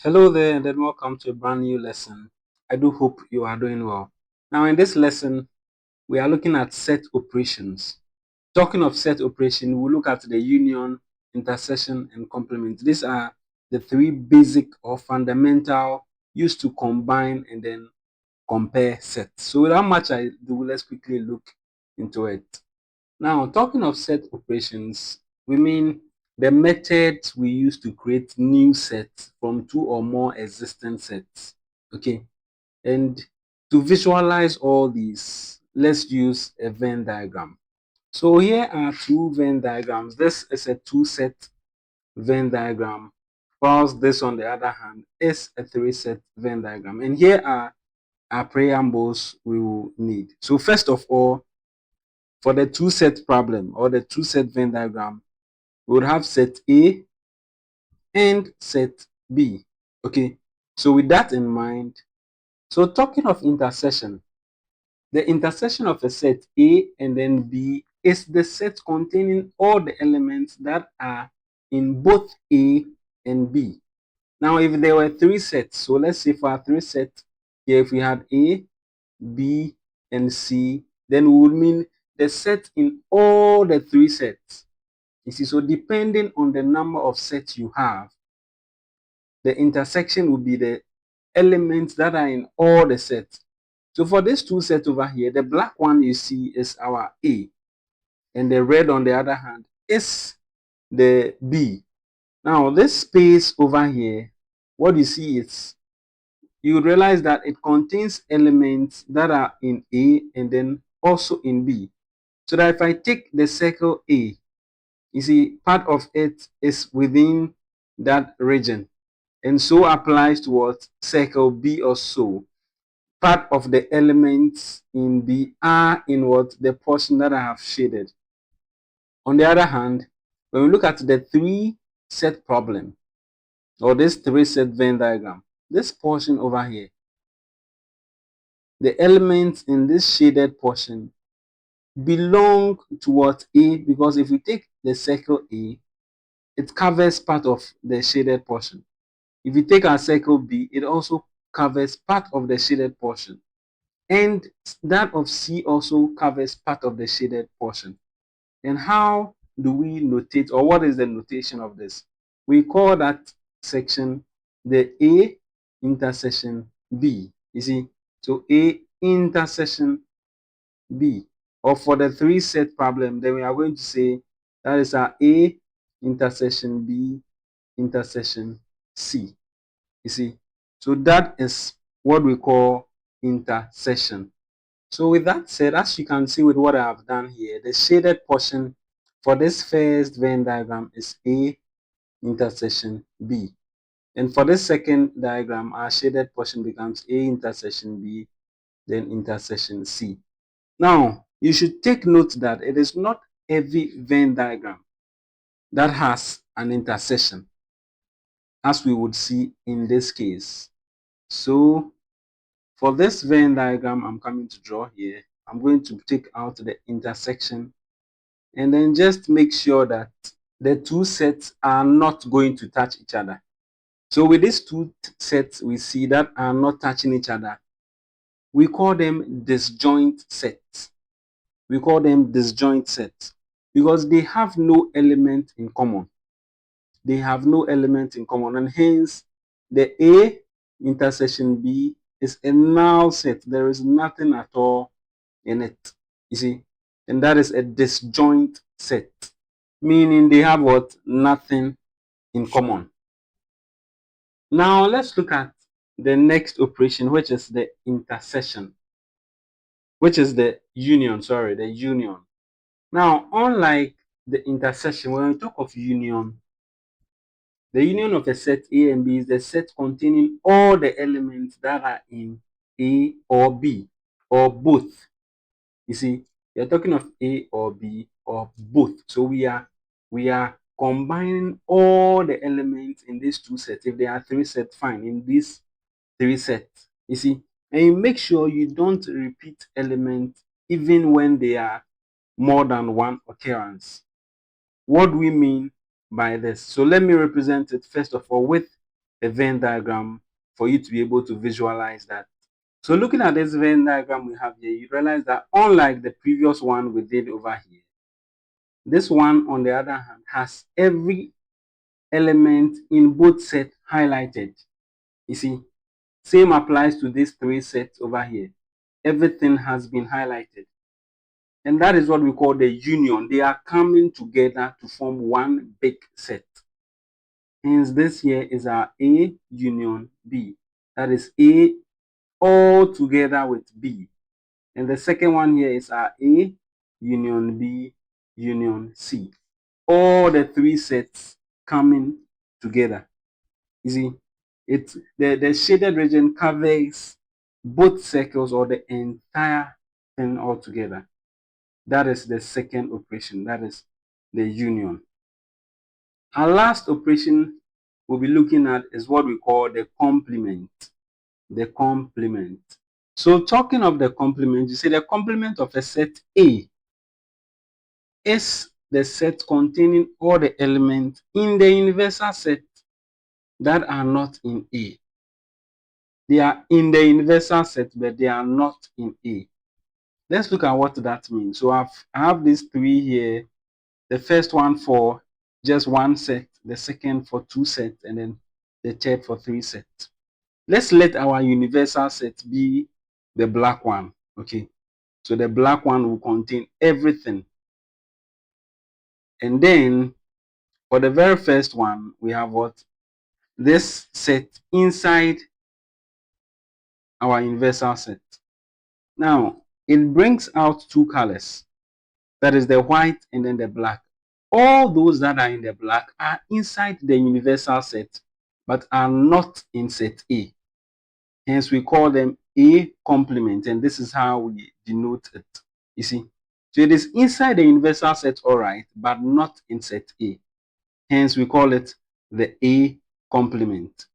Hello there, and then welcome to a brand new lesson. I do hope you are doing well. Now, in this lesson, we are looking at set operations. Talking of set operation, we'll look at the union, intersection, and complement. These are the three basic or fundamental used to combine and then compare sets. So, without much ado, let's quickly look into it. Now, talking of set operations, we mean the methods we use to create new sets from two or more existing sets. Okay, and to visualize all these, let's use a Venn diagram. So here are two Venn diagrams. This is a two-set Venn diagram, whilst this, on the other hand, is a three-set Venn diagram. And here are our preambles we will need. So first of all, for the two-set problem or the two-set Venn diagram, we would have set A and set B. Okay, so with that in mind, so talking of intersection, the intersection of a set A and then B is the set containing all the elements that are in both A and B. Now, if there were three sets, so let's say for our three sets, here if we had A, B, and C, then we would mean the set in all the three sets. You see, so depending on the number of sets you have, the intersection will be the elements that are in all the sets. So for this two sets over here, the black one you see is our A, and the red on the other hand is the B. Now this space over here, what you see is, you realize that it contains elements that are in A and then also in B. So that if I take the circle A, you see part of it is within that region, and so applies to what circle B also. Part of the elements in B are in what the portion that I have shaded. On the other hand, when we look at the three set problem or this three set Venn diagram, this portion over here, the elements in this shaded portion belong to what A, because if we take the circle A, it covers part of the shaded portion. If you take our circle B, it also covers part of the shaded portion. And that of C also covers part of the shaded portion. And how do we notate, or what is the notation of this? We call that section the A intersection B. You see, so A intersection B. Or for the three set problem, then we are going to say that is our A intersection B intersection C. You see, so that is what we call intersection. So with that said, as you can see with what I have done here, the shaded portion for this first Venn diagram is A intersection B. And for this second diagram, our shaded portion becomes A intersection B, then intersection C. Now, you should take note that it is not every Venn diagram that has an intersection, as we would see in this case. So for this Venn diagram I'm coming to draw here, I'm going to take out the intersection and then just make sure that the two sets are not going to touch each other. So with these two sets we see that are not touching each other, we call them disjoint sets. We call them disjoint sets because they have no element in common. They have no element in common, and hence the A intersection B is a null set. There is nothing at all in it. You see, and that is a disjoint set, meaning they have what? Nothing in common. Now let's look at the next operation, which is the intersection, which is the union. Sorry, the union. Now, unlike the intersection, when we talk of union, the union of a set A and B is the set containing all the elements that are in A or B or both. You see, we are talking of A or B or both. So we are combining all the elements in these two sets. If there are three sets, fine, in these three sets. You see, and you make sure you don't repeat elements even when they are more than one occurrence. What do we mean by this? So let me represent it first of all with a Venn diagram for you to be able to visualize that. So looking at this Venn diagram we have here, you realize that unlike the previous one we did over here, this one on the other hand has every element in both sets highlighted. You see, same applies to these three sets over here. Everything has been highlighted. And that is what we call the union. They are coming together to form one big set. Hence, this here is our A union B. That is A all together with B. And the second one here is our A union B union C. All the three sets coming together. You see, it's the shaded region covers both circles or the entire thing altogether. That is the second operation. That is the union. Our last operation we'll be looking at is what we call the complement. The complement. So talking of the complement, you see the complement of a set A is the set containing all the elements in the universal set that are not in A. They are in the universal set, but they are not in A. Let's look at what that means. So I have these three here. The first one for just one set, the second for two sets, and then the third for three sets. Let's let our universal set be the black one. Okay. So the black one will contain everything. And then for the very first one, we have what? This set inside our universal set. Now, it brings out two colors. That is the white and then the black. All those that are in the black are inside the universal set, but are not in set A. Hence, we call them A complement, and this is how we denote it. You see, so it is inside the universal set, all right, but not in set A. Hence, we call it the A complement.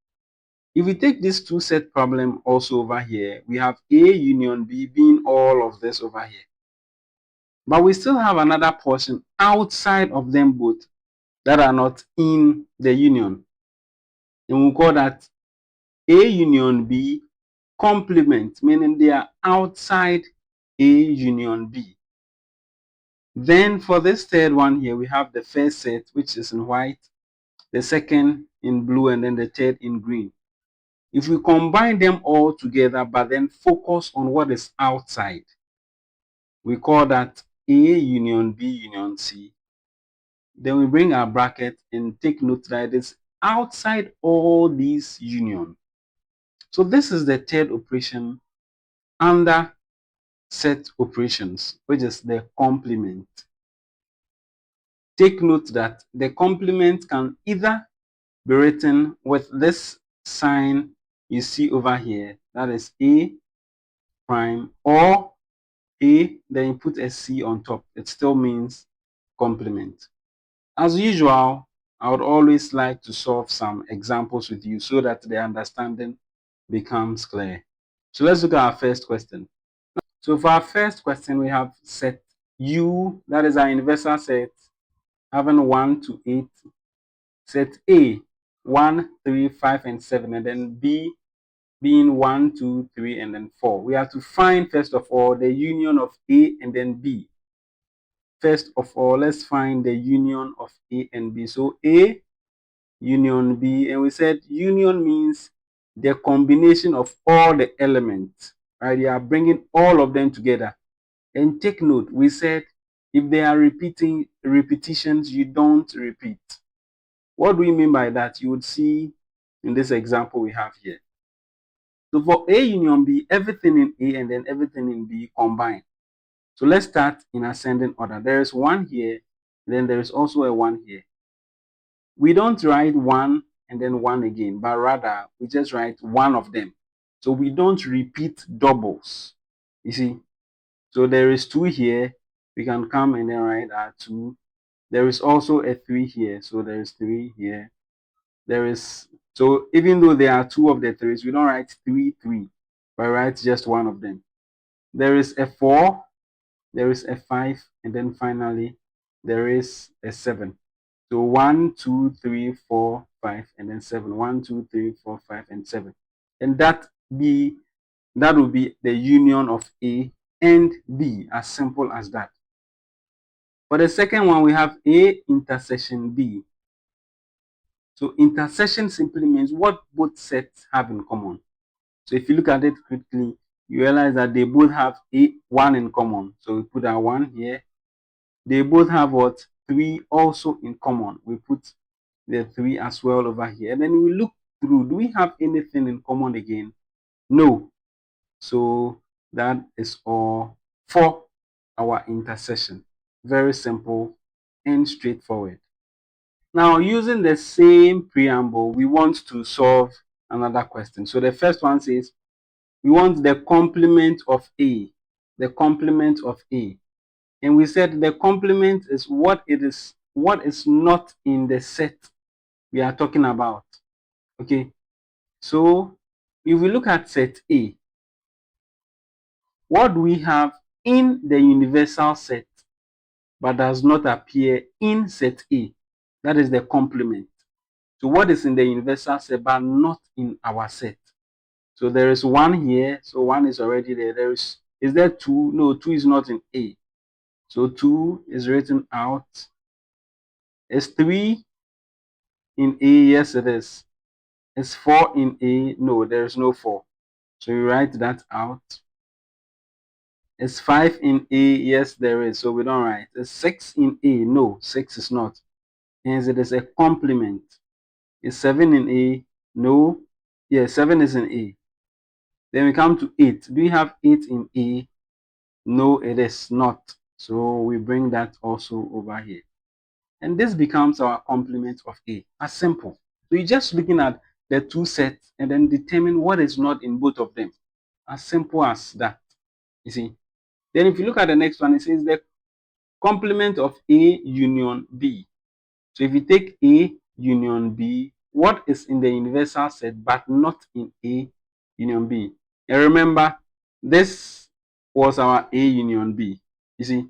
If we take this two set problem also over here, we have A union B being all of this over here. But we still have another portion outside of them both that are not in the union. And we'll call that A union B complement, meaning they are outside A union B. Then for this third one here, we have the first set, which is in white, the second in blue, and then the third in green. If we combine them all together, but then focus on what is outside, we call that A union B union C. Then we bring our bracket and take note that it is outside all these union. So this is the third operation under set operations, which is the complement. Take note that the complement can either be written with this sign you see over here, that is A prime, or A, then you put a C on top. It still means complement. As usual, I would always like to solve some examples with you so that the understanding becomes clear. So let's look at our first question. So for our first question, we have set U, that is our universal set, having 1 to 8. Set A, 1, 3, 5, and 7, and then B being 1, 2, 3, and then 4. We have to find, first of all, the union of A and then B. First of all, let's find the union of A and B. So A union B, and we said union means the combination of all the elements, right? You are bringing all of them together. And take note, we said if they are repetitions, you don't repeat. What do we mean by that? You would see in this example we have here. So for A union B, everything in A and then everything in B combined. So let's start in ascending order. There is 1 here, then there is also a 1 here. We don't write 1 and then 1 again, but rather we just write one of them. So we don't repeat doubles. You see, so there is 2 here. We can come and then write our 2. There is also a 3 here, so there is 3 here. There is, so even though there are 2 of the 3s, we don't write 3, 3, but write just one of them. There is a 4, there is a 5, and then finally there is a 7. So 1, 2, 3, 4, 5, and then 7. 1, 2, 3, 4, 5, and 7. And that will be the union of A and B, as simple as that. For the second one, we have A intersection B. So intersection simply means what both sets have in common. So if you look at it quickly, you realize that they both have one in common. So we put that 1 here. They both have what? 3 also in common. We put the 3 as well over here. And then we look through. Do we have anything in common again? No. So that is all for our intersection. Very simple and straightforward. Now, using the same preamble, we want to solve another question. So the first one says, we want the complement of A. The complement of A. And we said the complement is what is not in the set we are talking about. Okay. So if we look at set A, what do we have in the universal set but does not appear in set A? That is the complement. So what is in the universal set but not in our set? So there is 1 here. So 1 is already there. Is there 2? No, 2 is not in A. So 2 is written out. Is 3 in A? Yes, it is. Is 4 in A? No, there is no 4. So you write that out. Is 5 in A? Yes, there is. So we don't write. Is 6 in A? No, 6 is not. Hence it is a complement. Is 7 in A? No. Yes, 7 is in A. Then we come to 8. Do you have 8 in A? No, it is not. So we bring that also over here. And this becomes our complement of A. As simple. So you're just looking at the two sets and then determine what is not in both of them. As simple as that. You see. Then if you look at the next one, it says the complement of A union B. So if you take A union B, what is in the universal set but not in A union B? And remember, this was our A union B. You see,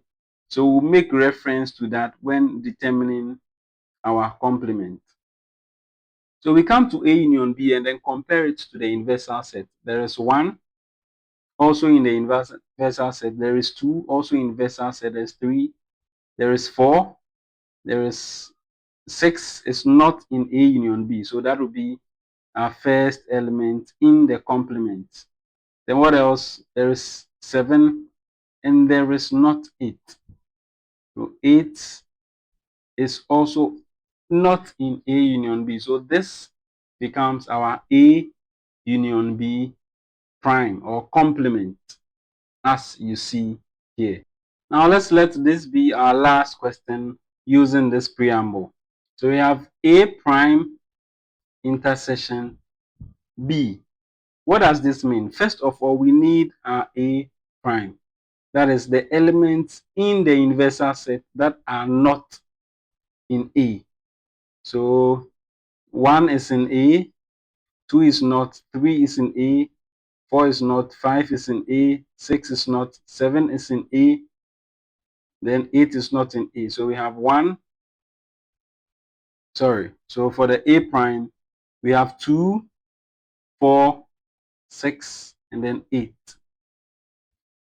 so we'll make reference to that when determining our complement. So we come to A union B and then compare it to the universal set. There is 1 also in the universal set. There is 2 also in the universal set. There's 3. There is 4. There is 6 is not in A union B. So that will be our first element in the complement. Then what else? There is 7 and there is not 8. So 8 is also not in A union B. So this becomes our A union B prime or complement, as you see here. Now let's let this be our last question using this preamble. So we have A prime intersection B. What does this mean? First of all, we need our A prime. That is the elements in the universal set that are not in A. So 1 is in A, 2 is not, 3 is in A, 4 is not, 5 is in A, 6 is not, 7 is in A, then 8 is not in A. So we have 1, sorry. So for the A prime, we have 2, 4, 6, and then 8.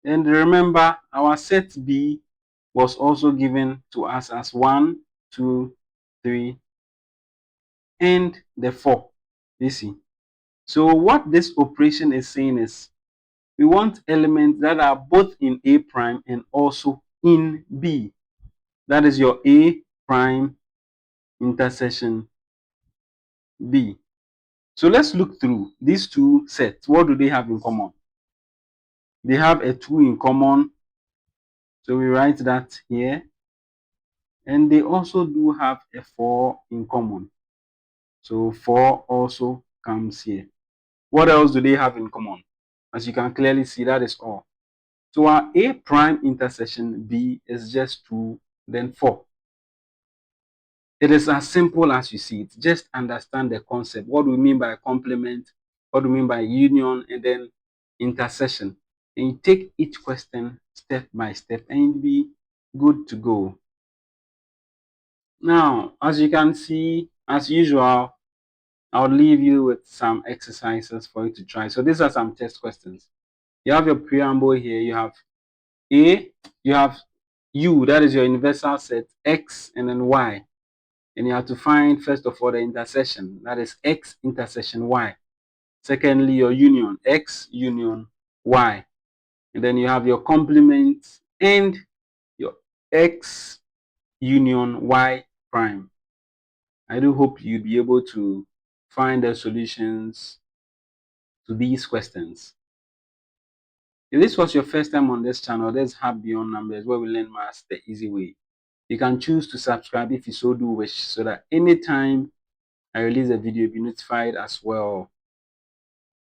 And remember, our set B was also given to us as 1, 2, 3, and the 4. You see. So what this operation is saying is we want elements that are both in A prime and also in B. That is your A prime intersection B. So let's look through these two sets. What do they have in common? They have a 2 in common. So we write that here. And they also do have a 4 in common. So 4 also comes here. What else do they have in common? As you can clearly see, that is all. So our A prime intersection B is just 2, then 4. It is as simple as you see it. Just understand the concept. What do we mean by complement? What do we mean by union? And then intersection. And you take each question step by step and you'll be good to go. Now, as you can see, as usual, I'll leave you with some exercises for you to try. So these are some test questions. You have your preamble here. You have A, you have U, that is your universal set, X, and then Y. And you have to find, first of all, the intersection, that is X intersection Y. Secondly, your union, X union Y. And then you have your complement and your X union Y prime. I do hope you'll be able to find the solutions to these questions. If this was your first time on this channel, let's have Beyond Numbers, where we learn maths the easy way. You can choose to subscribe if you so do wish, so that anytime I release a video, you'll be notified as well.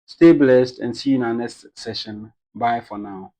Stay blessed and see you in our next session. Bye for now.